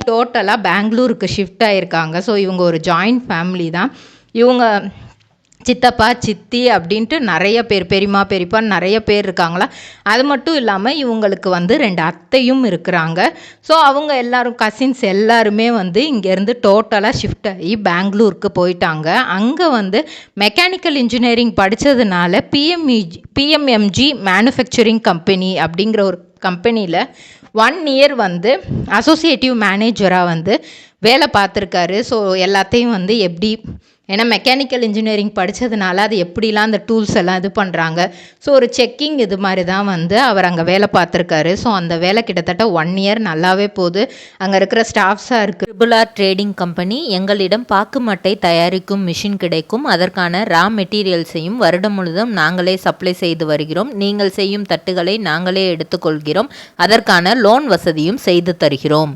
டோட்டலாக பெங்களூருக்கு ஷிஃப்ட் ஆகியிருக்காங்க. ஸோ இவங்க ஒரு ஜாயிண்ட் ஃபேமிலி தான். இவங்க சித்தப்பா சித்தி அப்படின்ட்டு நிறைய பேர், பெரியம்மா பெரியப்பா நிறைய பேர் இருக்காங்களா. அது மட்டும் இல்லாமல் இவங்களுக்கு 2 அத்தையும் இருக்கிறாங்க. ஸோ அவங்க எல்லாரும் கசின்ஸ் எல்லாருமே இங்கேருந்து டோட்டலாக ஷிஃப்ட் ஆகி பெங்களூருக்கு போயிட்டாங்க. அங்கே மெக்கானிக்கல் இன்ஜினியரிங் படித்ததுனால பிஎம்எம்ஜி மேனுஃபேக்சரிங் கம்பெனி அப்படிங்கிற ஒரு கம்பெனியில் 1 இயர் அசோசியேட்டிவ் மேனேஜராக வேலை பார்த்துருக்காரு. ஸோ எல்லாத்தையும் எப்படி, ஏன்னா மெக்கானிக்கல் இன்ஜினியரிங் படித்ததுனால அது எப்படிலாம் அந்த டூல்ஸ் எல்லாம் இது பண்ணுறாங்க. ஸோ ஒரு செக்கிங் இது மாதிரி தான் அவர் அங்கே வேலை பார்த்துருக்காரு. ஸோ அந்த வேலை கிட்டத்தட்ட 1 இயர் நல்லாவே போகுது. அங்கே இருக்கிற ஸ்டாஃப்ஸாக இருக்குது. Triple trading company. எங்களிடம் பாக்கு மட்டை தயாரிக்கும் மிஷின் கிடைக்கும். அதற்கான ரா மெட்டீரியல்ஸையும் வருடம் முழுதும் நாங்களே சப்ளை செய்து வருகிறோம். நீங்கள் செய்யும் தட்டுகளை நாங்களே எடுத்துக்கொள்கிறோம். அதற்கான லோன் வசதியும் செய்து தருகிறோம்.